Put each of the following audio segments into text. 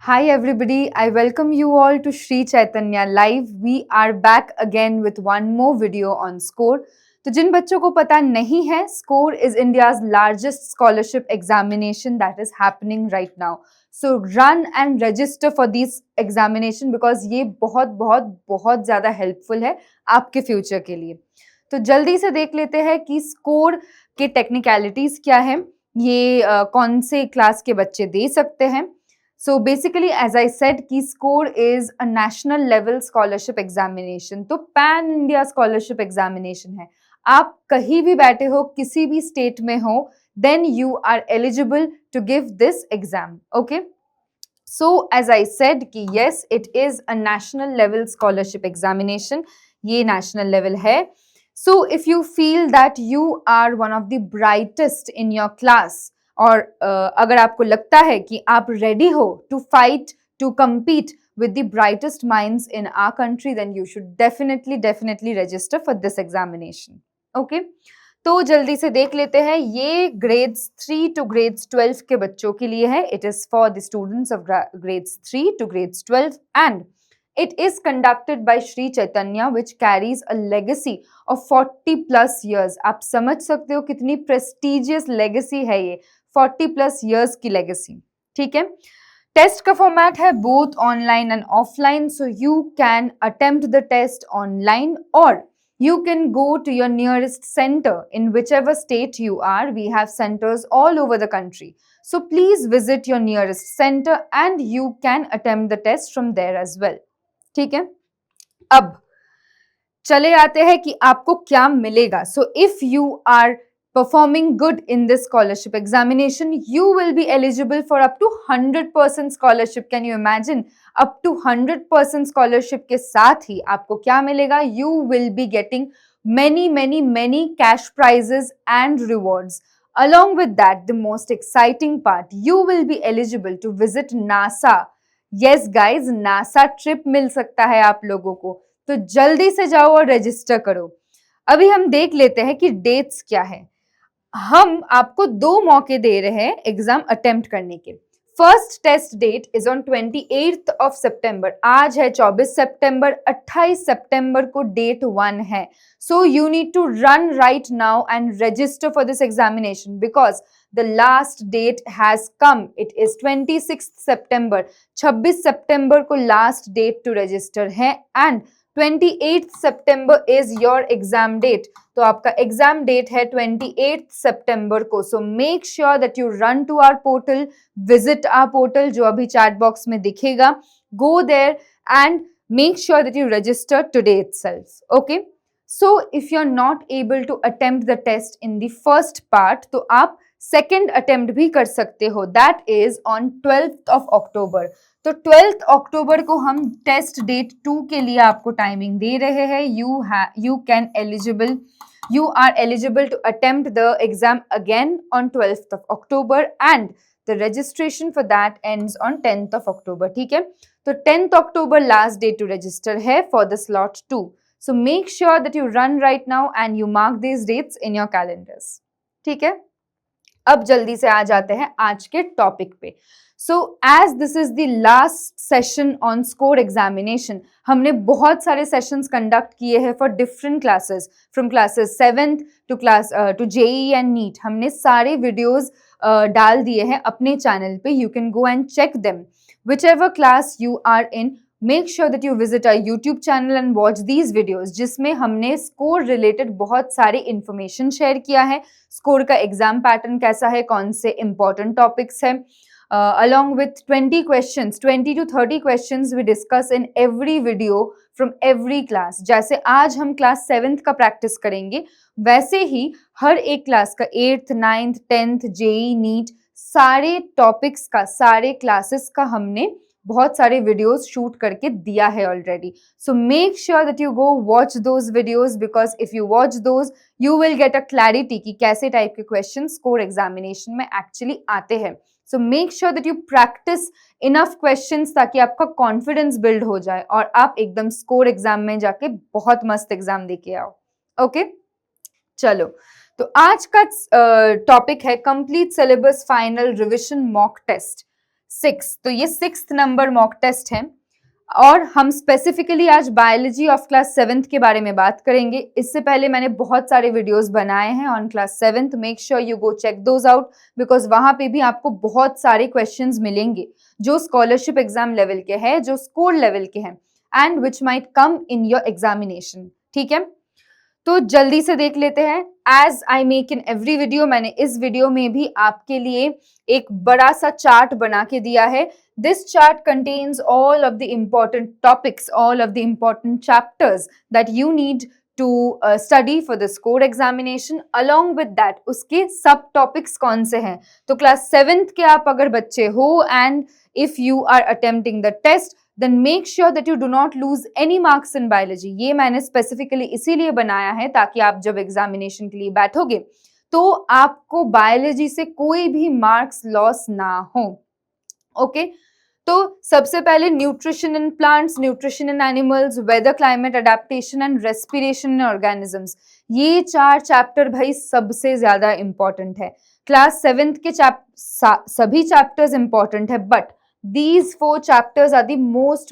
Hi everybody, I welcome you all to Sri Chaitanya Live. We are back again with one more video on SCORE. तो जिन बच्चों को पता नहीं है, SCORE is India's largest scholarship examination that is happening right now. So run and register for this examination because ये बहुत बहुत बहुत ज़्यादा helpful है आपके future के लिए. तो जल्दी से देख लेते हैं कि SCORE के technicalities क्या हैं, ये कौन से क्लास के बच्चे दे सकते हैं. So basically, as I said, कि SCORE is a national level scholarship examination. तो pan India scholarship examination है. आप कहीं भी बैठे हो, किसी भी state में हो, then you are eligible to give this exam. Okay? So as I said कि yes, it is a national level scholarship examination. ये national level है. So if you feel that you are one of the brightest in your class, और अगर आपको लगता है कि आप रेडी हो to fight to compete with the brightest minds in our country, then you should definitely register for this examination. Okay? तो जल्दी से देख लेते हैं. ये grades 3 to grades 12 के बच्चों के लिए है. It is for the students of grades 3 to grades 12 and it is conducted by Sri Chaitanya, which carries a legacy of 40 plus years. आप समझ सकते हो कितनी prestigious legacy है ये. 40 plus years की legacy. ठीक है. टेस्ट का फॉर्मेट है both online and offline, so you can attempt the test online or you can go to your nearest center in whichever state you are. We have centers all over the country, so please visit your nearest center and you can attempt the test from there as well. ठीक है. अब चले आते हैं कि आपको क्या मिलेगा. So if you are performing good in this scholarship examination, you will be eligible for up to 100% scholarship. Can you imagine? Up to 100% scholarship के साथ ही आपको क्या मिलेगा? You will be getting many cash prizes and rewards. Along with that, the most exciting part, you will be eligible to visit NASA. Yes guys, NASA trip मिल सकता है आप लोगों को. तो जल्दी से जाओ और रजिस्टर करो. अभी हम देख लेते हैं कि डेट्स क्या है. हम आपको 2 मौके दे रहे हैं एग्जाम अटेम्प्ट करने के. First test date is on 28th of September. आज है 24 सितंबर. 28 सितंबर को डेट 1 है. So you need to run right now and register for this examination because the last date has come. It is 26th September. 26 सितंबर को last date to register है and 28th September is your exam date. तो आपका exam date है 28th सितंबर को. So make sure that you run to our portal, visit our portal जो अभी chat box में दिखेगा. Go there and make sure that you register today itself. Okay. So if you are not able to attempt the test in the first part, तो आप second attempt भी कर सकते हो. That is on 12th of October. तो 12th अक्टूबर को हम test date 2 के लिए आपको टाइमिंग दे रहे हैं. You are eligible to attempt the exam again on 12th of October and the registration for that ends on 10th of October. ठीक है. तो 10th October last day to register है for the slot 2. So make sure that you run right now and you mark these dates in your calendars. ठीक है. अब जल्दी से आ जाते हैं आज के टॉपिक पे. So as this is the last session on SCORE examination, हमने बहुत सारे सेशंस कंडक्ट किए हैं for different classes, from classes 7th to JEE and NEET. हमने सारे वीडियोस डाल दिए हैं अपने चैनल पे. You can go and check them. Whichever class you are in, make sure that you visit our YouTube channel and watch these videos, जिसमें हमने score related बहुत सारे इंफॉर्मेशन शेयर किया है. स्कोर का एग्जाम पैटर्न कैसा है, कौन से इंपॉर्टेंट टॉपिक्स है, along with 20 questions, 20 to 30 questions we discuss in every video from every class. जैसे आज हम क्लास 7th का प्रैक्टिस करेंगे, वैसे ही हर एक क्लास का 8th, 9th, 10th, JEE, NEET सारे टॉपिक्स का, सारे क्लासेस का हमने बहुत सारे वीडियोस शूट करके दिया है already. So make sure that you go watch those videos because if you watch those you will get a clarity कि कैसे टाइप के क्वेश्चन स्कोर एग्जामिनेशन में एक्चुअली आते हैं. सो make sure that you practice enough questions ताकि आपका confidence build हो जाए और आप एकदम स्कोर एग्जाम में जाके बहुत मस्त एग्जाम दे के आओ. ओके. चलो, तो आज का टॉपिक है complete syllabus final revision mock test. 6, तो ये 6th नंबर मॉक टेस्ट है और हम स्पेसिफिकली आज बायोलॉजी ऑफ क्लास 7th के बारे में बात करेंगे। इससे पहले मैंने बहुत सारे वीडियोस बनाए हैं on class 7th, make sure you go check those out because वहां पे भी आपको बहुत सारे क्वेश्चंस मिलेंगे जो स्कॉलरशिप एग्जाम लेवल के हैं, जो स्कोर लेवल के हैं and which might come in your examination. ठीक है, तो जल्दी से देख लेते हैं। As I make in every video, मैंने इस वीडियो में भी आपके लिए एक बड़ा सा चार्ट बना के दिया है। This chart contents all of the important topics, all of the important chapters that you need to study for the score examination. Along with that उसके सब टॉपिक्स कौन से हैं, तो क्लास 7th के आप अगर बच्चे हो and if you are attempting the test then make sure that you do not lose any marks in biology। ये मैंने specifically इसीलिए बनाया है ताकि आप जब एग्जामिनेशन के लिए बैठोगे तो आपको बायोलॉजी से कोई भी मार्क्स लॉस ना हो। ओके, तो सबसे पहले nutrition in plants, nutrition in animals, weather climate adaptation and respiration in organisms, ये 4 चैप्टर भाई सबसे ज्यादा इंपॉर्टेंट है। क्लास 7th के सभी चैप्टर्स इंपॉर्टेंट है but these 4 chapters are the most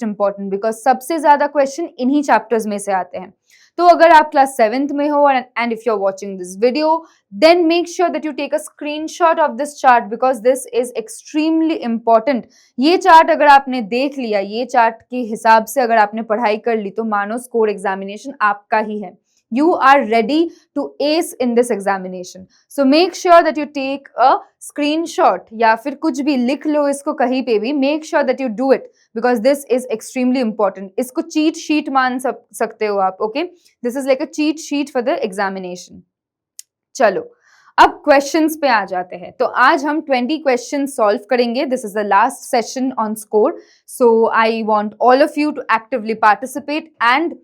important because सबसे ज्यादा क्वेश्चन इन्हीं चैप्टर्स में से आते हैं। तो अगर आप क्लास 7th में हो and if you're watching this video then make sure that you take a screenshot of this chart because this is extremely important। ये चार्ट अगर आपने देख लिया, ये चार्ट के हिसाब से अगर आपने पढ़ाई कर ली तो मानो स्कोर एग्जामिनेशन आपका ही है। You are ready to ace in this examination. So make sure that you take a screenshot या फिर कुछ भी लिख लो इसको कहीं पे भी, make sure that you do it because this is extremely important। इसको cheat sheet मान सकते हो आप, okay? This is like a cheat sheet for the examination। चलो अब क्वेश्चंस पे आ जाते हैं। तो आज हम 20 क्वेश्चंस सॉल्व करेंगे। This is the last session on score, so I want all of you to actively participate and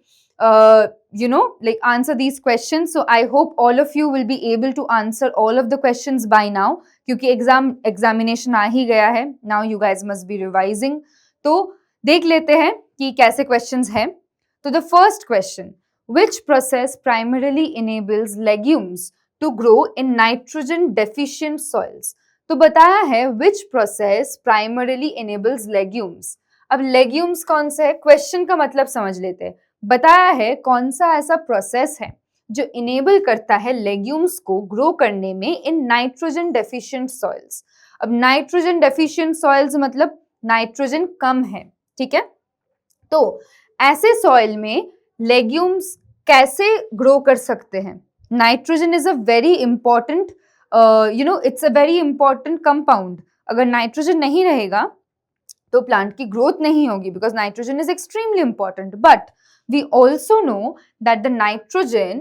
like answer these questions। So I hope all of you will be able to answer all of the questions by now क्योंकि examination आ ही गया है। Now you guys must be revising। तो देख लेते हैं कि कैसे questions हैं। तो the first question, which process primarily enables legumes to grow in nitrogen deficient soils? तो बताया है which process primarily enables legumes। अब legumes कौन सा है, क्वेश्चन का मतलब समझ लेते हैं। बताया है कौन सा ऐसा प्रोसेस है जो इनेबल करता है लेग्यूम्स को ग्रो करने में इन नाइट्रोजन डेफिशिएंट सॉइल्स। अब नाइट्रोजन डेफिशिएंट सॉइल्स मतलब नाइट्रोजन कम है, ठीक है। तो ऐसे सॉइल में लेग्यूम्स कैसे ग्रो कर सकते हैं? Nitrogen is a very important it's a very important compound. अगर नाइट्रोजन नहीं रहेगा तो प्लांट की ग्रोथ नहीं होगी because nitrogen is extremely important. But we also know that the nitrogen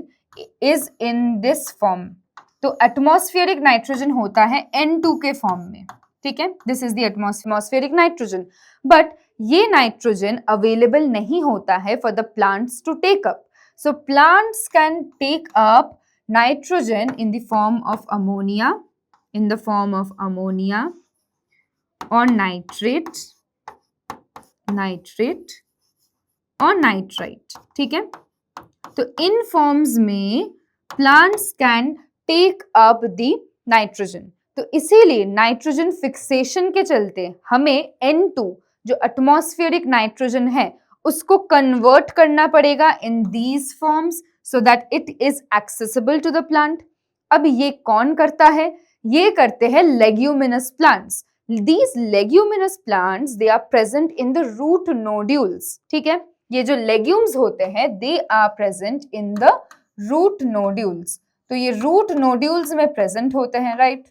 is in this form। तो atmospheric nitrogen होता है N2 के फॉर्म में, ठीक है। This is the atmospheric nitrogen, but ये नाइट्रोजन अवेलेबल नहीं होता है for the plants to take up। So plants can take up nitrogen in the form of ammonia, or nitrate और नाइट्राइट, ठीक है। तो इन फॉर्म्स में plants can take up the nitrogen. तो इसीलिए नाइट्रोजन फिक्सेशन के चलते हमें N2 जो एटमॉस्फेरिक नाइट्रोजन है उसको कन्वर्ट करना पड़ेगा in these forms so that it is accessible to the plant. अब ये कौन करता है? ये करते हैं leguminous plants. These leguminous plants they are present in the root nodules, ठीक है। ये जो लेग्यूम्स होते हैं they are present in the root nodules. तो ये रूट नोड्यूल्स में प्रेजेंट होते हैं, right.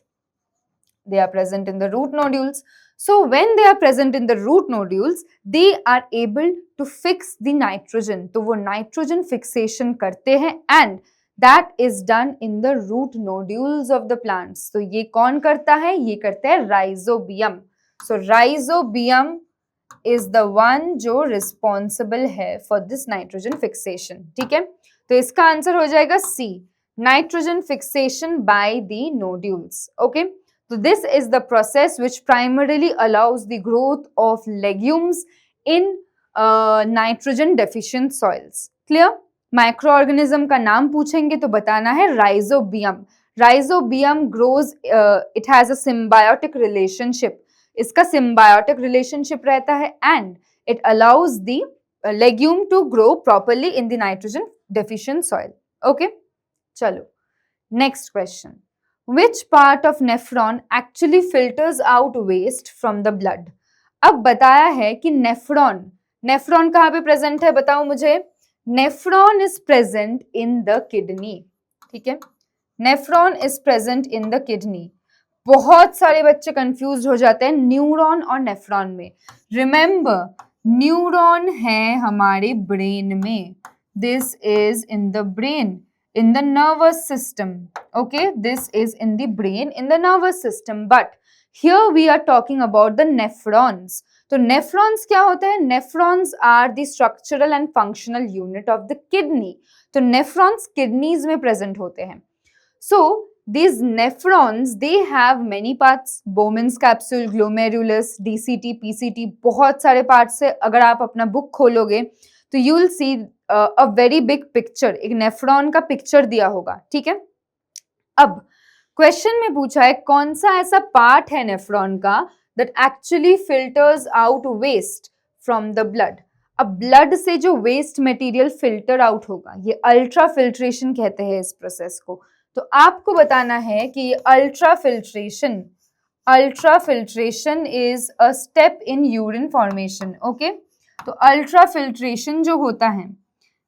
They are present in the root nodules. So when they are present in the root nodules they are able to fix the nitrogen. तो वो nitrogen fixation करते हैं and that is done in the root nodules of the plants. तो ये कौन करता है? ये करते हैं rhizobium. So rhizobium is the one जो रिस्पॉन्सिबल है फॉर दिस नाइट्रोजन फिक्सेशन, ठीक है। तो इसका आंसर हो जाएगा C, nitrogen fixation by the nodules. Okay, तो this is the process which primarily allows the growth of legumes in nitrogen deficient soils. Clear? Microorganism का नाम पूछेंगे तो बताना है rhizobium. Rhizobium grows, it has a symbiotic relationship इसका symbiotic relationship रहता है and it allows the legume to grow properly in the nitrogen deficient soil. Okay, चलो next question, which part of nephron actually filters out waste from the blood. अब बताया है कि nephron, nephron कहाँ पे present है बताओ मुझे, nephron is present in the kidney, ठीक है, nephron is present in the kidney. बहुत सारे बच्चे कंफ्यूज हो जाते हैं न्यूरॉन और नेफ्रॉन में। रिमेंबर, न्यूरॉन है हमारे ब्रेन में, this is in the brain, in the nervous system, okay, this is in the brain, in the nervous system, but here we are talking about the nephrons. तो nephrons क्या होते हैं, nephrons are the structural and functional unit of the kidney. तो nephrons kidneys में present होते हैं। So these nephrons, they have many parts, Bowman's capsule, glomerulus, DCT, PCT, बहुत सारे parts है। अगर आप अपना book खोलोगे तो you will see a very big picture, एक नेफ्रॉन का पिक्चर दिया होगा, ठीक है। अब क्वेश्चन में पूछा है कौन सा ऐसा पार्ट है नेफ्रॉन का that actually filters out waste from the blood. अब ब्लड से जो वेस्ट मटेरियल फिल्टर आउट होगा, ये अल्ट्रा फिल्ट्रेशन कहते हैं इस प्रोसेस को। तो आपको बताना है कि ये ultra filtration is a step in urine formation, okay. तो अल्ट्रा फिल्ट्रेशन जो होता है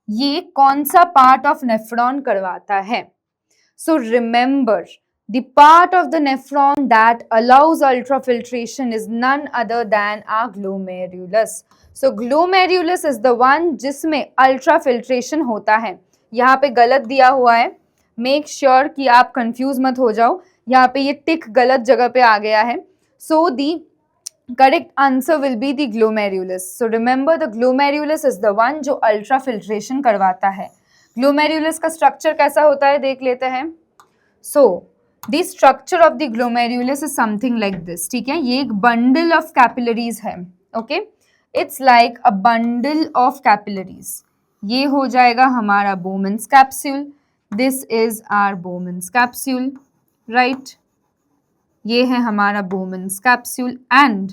ये कौन सा पार्ट ऑफ नेफ्रॉन करवाता है। So remember, the part of the nephron that allows ultra filtration is none other than our glomerulus. So glomerulus is the one जिसमें अल्ट्रा फिल्ट्रेशन होता है। यहाँ पे गलत दिया हुआ है, मेक श्योर कि आप कंफ्यूज मत हो जाओ, यहाँ पे ये टिक गलत जगह पे आ गया है। सो दी correct answer will be the glomerulus. So remember the glomerulus is the one जो अल्ट्रा फिल्ट्रेशन करवाता है। glomerulus का स्ट्रक्चर कैसा होता है देख लेते हैं। So the structure of the glomerulus is something like this, ठीक है, ये एक bundle of capillaries है, okay, it's like a bundle of capillaries। ये हो जाएगा हमारा Bowman's capsule, this is our Bowman's capsule, right? ये है हमारा Bowman's capsule एंड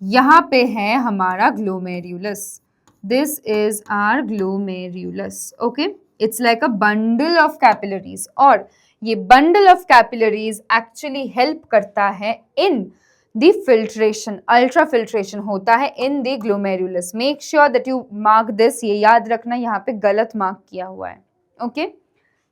यहाँ पे है हमारा glomerulus, this is our glomerulus, okay. It's like a bundle of capillaries और ये bundle of capillaries actually help करता है in the filtration, ultra filtration होता है in the glomerulus. Make sure that you mark this, ये याद रखना यहाँ पे गलत मार्क किया हुआ है, okay.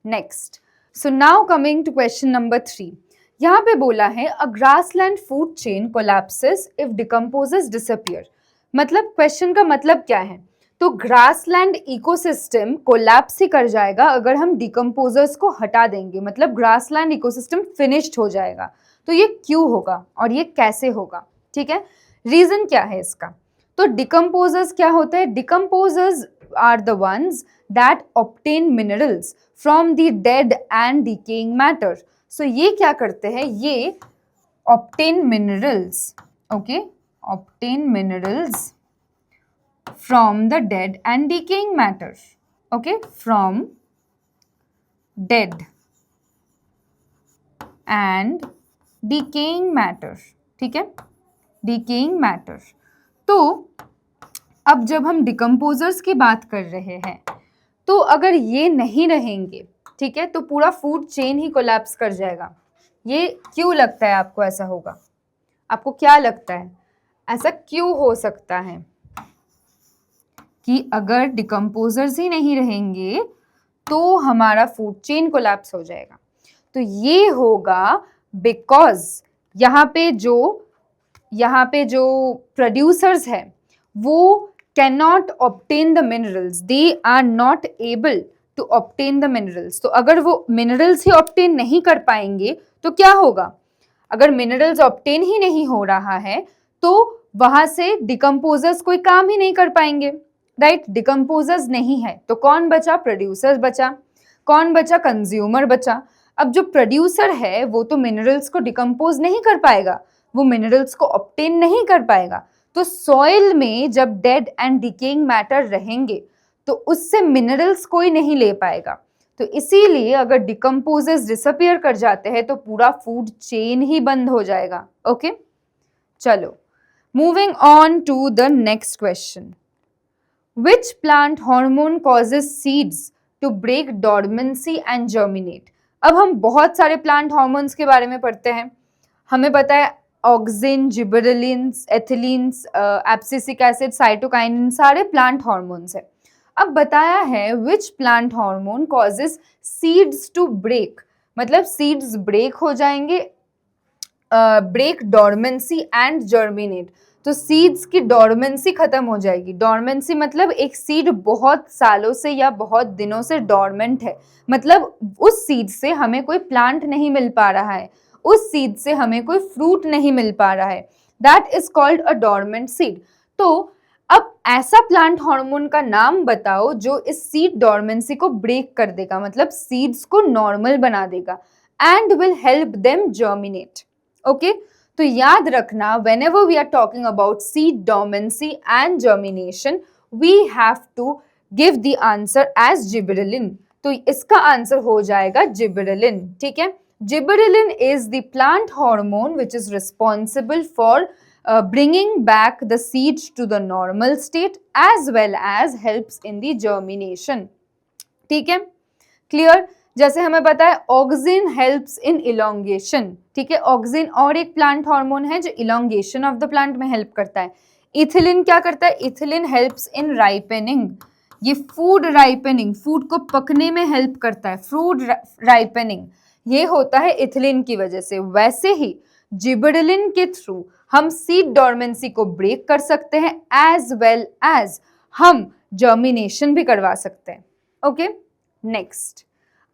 Next, so now coming to question number 3। यहाँ पे बोला है a grassland food chain collapses if decomposers disappear. मतलब क्वेश्चन का मतलब क्या है, तो ग्रासलैंड इकोसिस्टम कोलैप्स ही कर जाएगा अगर हम डिकम्पोजर्स को हटा देंगे, मतलब ग्रासलैंड इकोसिस्टम फिनिश्ड हो जाएगा। तो ये क्यों होगा और ये कैसे होगा, ठीक है, रीजन क्या है इसका। तो डिकम्पोजर्स क्या होते हैं, decomposers are the ones that obtain minerals from the dead and decaying matter. So ये क्या करते हैं, ये obtain minerals, okay, obtain minerals from the dead and decaying matter, okay, from dead and decaying matter, ठीक है, decaying matter. तो अब जब हम डिकम्पोजर्स की बात कर रहे हैं तो अगर ये नहीं रहेंगे, ठीक है, तो पूरा फूड चेन ही कोलैप्स कर जाएगा। ये क्यों लगता है आपको ऐसा होगा, आपको क्या लगता है ऐसा क्यों हो सकता है कि अगर डिकम्पोजर्स ही नहीं रहेंगे तो हमारा फूड चेन कोलैप्स हो जाएगा। तो ये होगा बिकॉज यहाँ पे जो प्रोड्यूसर्स है वो can not obtain the minerals, they are not able to obtain the minerals. तो अगर वो मिनरल्स ही ऑब्टेन नहीं कर पाएंगे तो क्या होगा, अगर मिनरल्स ऑब्टेन ही नहीं हो रहा है तो वहां से डिकम्पोजर्स कोई काम ही नहीं कर पाएंगे, राइट। डिकम्पोजर्स नहीं है तो कौन बचा, प्रोड्यूसर्स बचा, कौन बचा, कंज्यूमर बचा। अब जो प्रोड्यूसर है वो तो मिनरल्स को डिकम्पोज नहीं कर पाएगा, वो मिनरल्स को ऑब्टेन नहीं कर पाएगा। तो सॉइल में जब डेड एंड डिकेइंग मैटर रहेंगे तो उससे मिनरल्स कोई नहीं ले पाएगा। तो इसीलिए अगर डिकम्पोजर्स डिसअपियर कर जाते हैं तो पूरा फूड चेन ही बंद हो जाएगा, ओके। चलो, moving on to the next question. Which plant hormone causes seeds to break dormancy and germinate? अब हम बहुत सारे प्लांट हार्मोन्स के बारे में पढ़ते हैं. हमें पता है auxin, gibberellins, ethylenes, abscisic acid, cytokinin सारे प्लांट हार्मोन्स है. अब बताया है which plant hormone causes seeds to break, मतलब सीड्स ब्रेक हो जाएंगे, ब्रेक डॉर्मेंसी एंड जर्मिनेट. तो सीड्स की डॉर्मेंसी खत्म हो जाएगी. डॉर्मेंसी मतलब एक सीड बहुत सालों से या बहुत दिनों से डॉर्मेंट है, मतलब उस सीड से हमें कोई प्लांट नहीं मिल पा रहा है, उस सीड से हमें कोई फ्रूट नहीं मिल पा रहा है. That is called a dormant seed. तो अब ऐसा प्लांट हार्मोन का नाम बताओ जो इस सीड डॉर्मेंसी को ब्रेक कर देगा, मतलब सीड्स को नॉर्मल बना देगा and will help them germinate. Okay, तो याद रखना, whenever we are talking about seed dormancy and germination, we have to give the answer as gibberellin. तो इसका आंसर हो जाएगा gibberellin. ठीक है, gibberellin is the plant hormone which is responsible for bringing back the seeds to the normal state as well as helps in the germination. ठीक है, clear. जैसे हमें पता है ऑक्सिन हेल्प्स इन इलोंगेशन. ठीक है, ऑक्सिन और एक प्लांट हार्मोन है जो इलोंगेशन ऑफ द प्लांट में हेल्प करता है. इथिलिन क्या करता है? Ethylene helps in ripening. ये फूड राइपेनिंग, फूड को पकने में हेल्प करता है. फूड राइपेनिंग ये होता है इथिलिन की वजह से. वैसे ही जिबरेलिन के थ्रू हम सीड डॉर्मेंसी को ब्रेक कर सकते हैं एज वेल एज हम जर्मिनेशन भी करवा सकते हैं. Okay, next.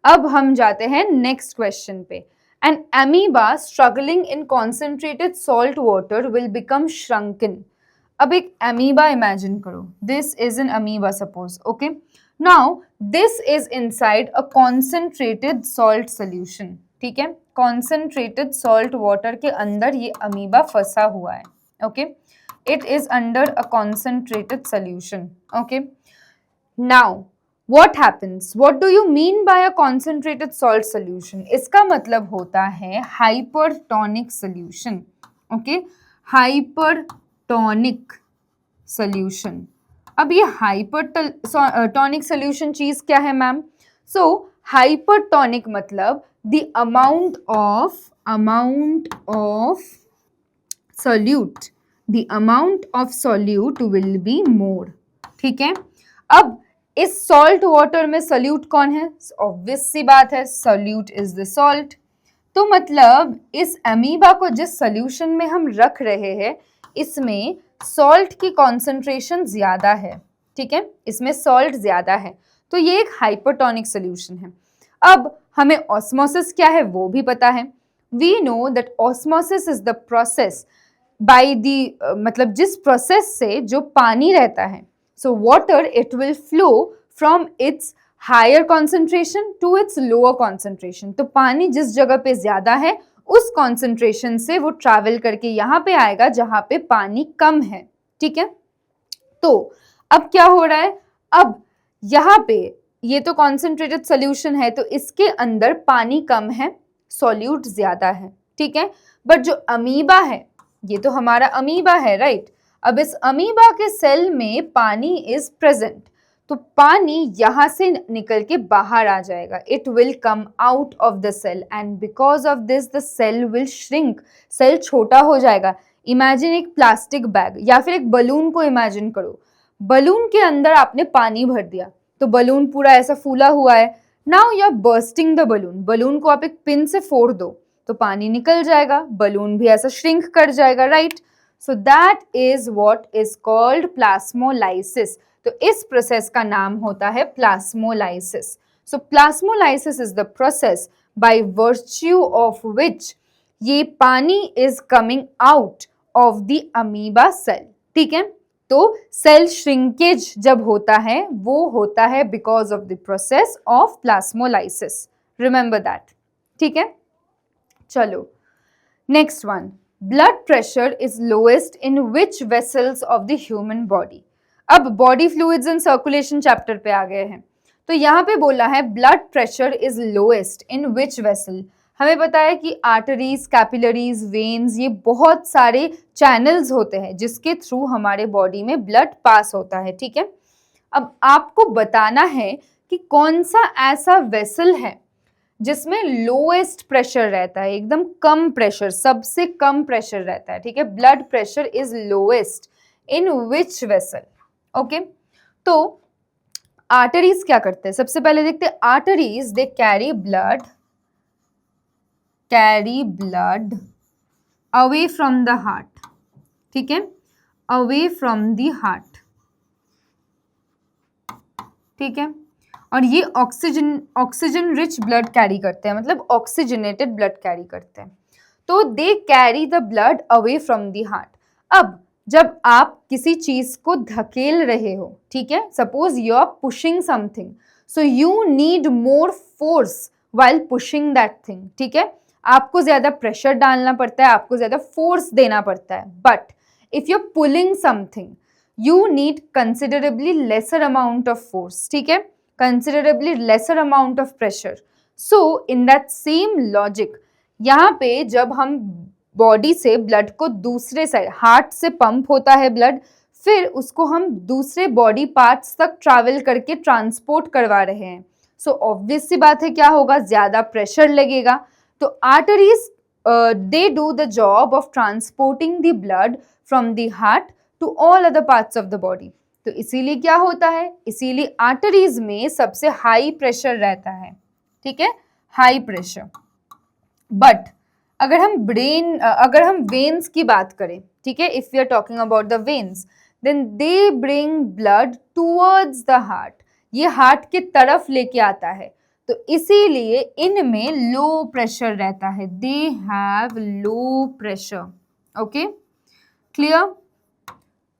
अब हम जाते हैं नेक्स्ट क्वेश्चन पे. An amoeba struggling in concentrated salt water will become shrunken. अब एक अमीबा इमेजिन करो. This is an amoeba suppose. Okay, now this is inside a concentrated salt solution. ठीक है, कॉन्सेंट्रेटेड सॉल्ट वाटर के अंदर ये amoeba फंसा हुआ है. Okay, it is under a concentrated solution. Okay, now what happens? What do you mean by a concentrated salt solution? इसका मतलब होता है hypertonic solution. Okay, hypertonic solution. अब ये hypertonic solution चीज क्या है मैम? So hypertonic मतलब the amount of solute, the amount of solute will be more. ठीक है, अब इस सॉल्ट वाटर में सॉल्यूट कौन है? ऑब्वियस सी बात है, सॉल्यूट इज द सॉल्ट. तो मतलब इस अमीबा को जिस सॉल्यूशन में हम रख रहे हैं इसमें सॉल्ट की कॉन्सेंट्रेशन ज्यादा है. ठीक है, इसमें सॉल्ट ज्यादा है, तो ये एक हाइपरटोनिक सॉल्यूशन है. अब हमें ऑस्मोसिस क्या है वो भी पता है. We know that osmosis is the process by the मतलब जिस प्रोसेस से जो पानी रहता है. So water, it will flow from its higher concentration to its lower concentration. तो पानी जिस जगह पे ज्यादा है उस concentration से वो travel करके यहाँ पे आएगा जहाँ पे पानी कम है. ठीक है, तो अब क्या हो रहा है? अब यहाँ पे ये तो concentrated solution है, तो इसके अंदर पानी कम है, solute ज्यादा है. ठीक है, बट जो अमीबा है, ये तो हमारा अमीबा है, राइट? अब इस अमीबा के सेल में पानी इज प्रेजेंट, तो पानी यहाँ से निकल के बाहर आ जाएगा. It will come out of the cell and because of this the cell will shrink. Cell छोटा हो जाएगा. इमेजिन एक प्लास्टिक बैग या फिर एक बलून को इमेजिन करो. बलून के अंदर आपने पानी भर दिया तो बलून पूरा ऐसा फूला हुआ है. Now you are bursting the balloon. Balloon को आप एक पिन से फोड़ दो तो पानी निकल जाएगा, बलून भी ऐसा श्रिंक कर जाएगा, right? So that is what is called plasmolysis. तो इस प्रोसेस का नाम होता है plasmolysis. So plasmolysis is the process by virtue of which ये पानी is coming out of the amoeba cell. ठीक है, तो सेल श्रिंकेज जब होता है वो होता है because of the process of plasmolysis. Remember that. ठीक है, चलो next one. Blood pressure is lowest in which vessels of the human body? अब body fluids and circulation chapter पे आ गए हैं, तो यहाँ पे बोला है blood pressure is lowest in which vessel? हमें पता है कि आर्टरीज, कैपिलरीज, वेन्स, ये बहुत सारे चैनल्स होते हैं जिसके थ्रू हमारे बॉडी में ब्लड पास होता है, ठीक है। अब आपको बताना है कि कौन सा ऐसा वेसल है जिसमें लोएस्ट प्रेशर रहता है, एकदम कम प्रेशर, सबसे कम प्रेशर रहता है, ठीक है। Blood pressure is lowest in which vessel, okay. तो आर्टरीज क्या करते हैं, सबसे पहले देखते हैं। Arteries they carry blood away from the heart, ठीक है, अवे फ्रॉम द हार्ट, ठीक है। और ये ऑक्सीजन रिच ब्लड कैरी करते हैं, मतलब ऑक्सीजनेटेड ब्लड कैरी करते हैं। तो they carry the blood away from the heart. अब जब आप किसी चीज को धकेल रहे हो, ठीक है, suppose you are pushing something, so you need more force while pushing that thing, ठीक है। आपको ज्यादा प्रेशर डालना पड़ता है, आपको ज्यादा फोर्स देना पड़ता है। But if you are pulling something, you need considerably lesser amount of force, ठीक है, considerably lesser amount of pressure. So in that same logic, यहाँ पे जब हम बॉडी से ब्लड को दूसरे साइड, हार्ट से पंप होता है ब्लड, फिर उसको हम दूसरे बॉडी पार्ट्स तक ट्रैवल करके ट्रांसपोर्ट करवा रहे हैं। सो ऑब्वियस सी बात है, क्या होगा, ज्यादा प्रेशर लगेगा। तो arteries they do the job of transporting the blood from the heart to all other parts of the body. तो इसीलिए क्या होता है, इसीलिए आर्टरीज में सबसे हाई प्रेशर रहता है, ठीक है, हाई प्रेशर। बट अगर हम वेन्स की बात करें, ठीक है, if we are talking about the veins, then they bring blood towards the heart, ये हार्ट के तरफ लेके आता है। तो इसीलिए इनमें लो प्रेशर रहता है, they have low pressure, okay, clear.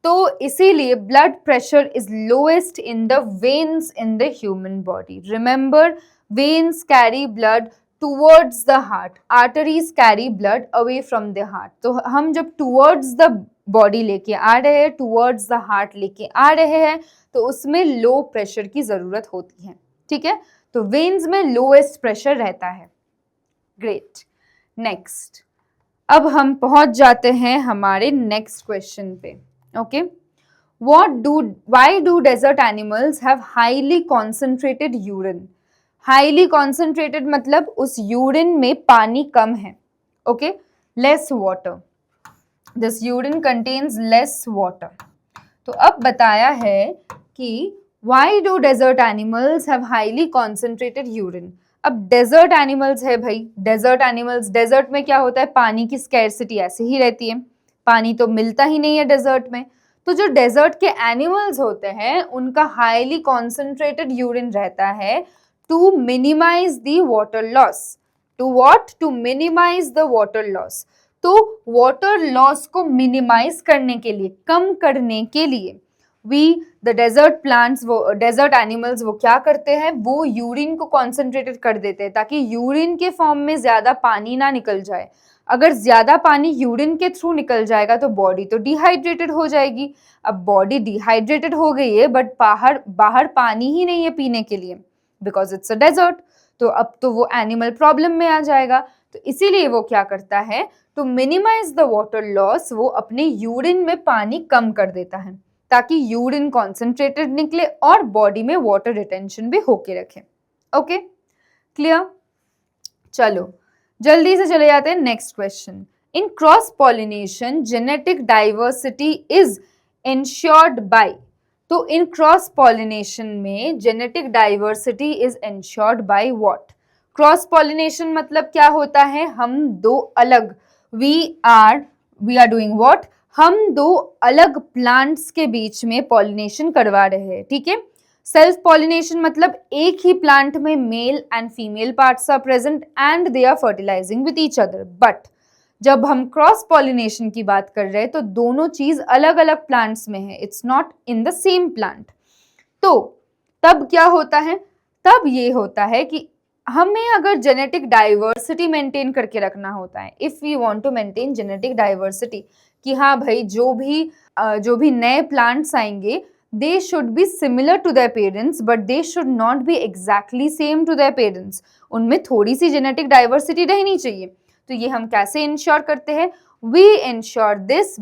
तो इसीलिए blood pressure is lowest in the veins in the human body. Remember, veins carry blood towards the heart, arteries carry blood away from the heart. तो हम जब towards the body लेके आ रहे हैं, towards the heart लेके आ रहे हैं, तो उसमें लो प्रेशर की जरूरत होती है, ठीक है। तो वेन्स में लोएस्ट प्रेशर रहता है। Great, next. अब हम पहुंच जाते हैं हमारे नेक्स्ट क्वेश्चन पे, okay. Why do desert animals have highly concentrated urine? Highly concentrated मतलब उस urine में पानी कम है, okay, less water. This urine contains less water. तो अब बताया है कि why do desert animals have highly concentrated urine? अब desert animals है भाई, desert animals, desert में क्या होता है, पानी की scarcity ऐसे ही रहती है, पानी तो मिलता ही नहीं है डेजर्ट में। तो जो डेजर्ट के एनिमल्स होते हैं उनका हाईली कॉन्सेंट्रेटेड यूरिन रहता है to minimize the water loss. To what? To minimize the water loss. तो वाटर लॉस को मिनिमाइज करने के लिए, कम करने के लिए द डेजर्ट प्लांट्स, वो डेजर्ट एनिमल्स, वो क्या करते हैं, वो यूरिन को कॉन्सेंट्रेटेड कर देते हैं ताकि यूरिन के फॉर्म में ज्यादा पानी ना निकल जाए। अगर ज्यादा पानी यूरिन के थ्रू निकल जाएगा तो बॉडी तो डिहाइड्रेटेड हो जाएगी। अब बॉडी डिहाइड्रेटेड हो गई है बट बाहर पानी ही नहीं है पीने के लिए, बिकॉज इट्स अ डेजर्ट। तो अब तो वो एनिमल प्रॉब्लम में आ जाएगा। तो इसीलिए वो क्या करता है, to minimize the water loss, वो अपने यूरिन में पानी कम कर देता है ताकि यूरिन कॉन्सेंट्रेटेड निकले और बॉडी में वाटर रिटेंशन भी होके रखे। Okay, clear. चलो जल्दी से चले जाते हैं next question. In cross pollination genetic diversity is ensured by. तो इन क्रॉस पॉलिनेशन में genetic diversity is ensured by what? Cross pollination मतलब क्या होता है, हम दो अलग, वी आर डूइंग व्हाट, हम दो अलग प्लांट्स के बीच में पॉलिनेशन करवा रहे हैं, ठीक है। सेल्फ पॉलिनेशन मतलब एक ही प्लांट में male and female parts are present and they are fertilizing with each other. But जब हम क्रॉस पॉलिनेशन की बात कर रहे हैं तो दोनों चीज अलग अलग प्लांट्स में है, it's not in the same plant. तो तब क्या होता है, तब ये होता है कि हमें अगर जेनेटिक डाइवर्सिटी मेंटेन करके रखना होता है, if we want to maintain genetic diversity, कि हाँ भाई जो भी नए प्लांट्स आएंगे they should be similar to their parents but they should not be exactly same to their parents. उनमें थोड़ी सी जेनेटिक डाइवर्सिटी रहनी चाहिए। तो ये हम कैसे इंश्योर करते हैं? We ensure this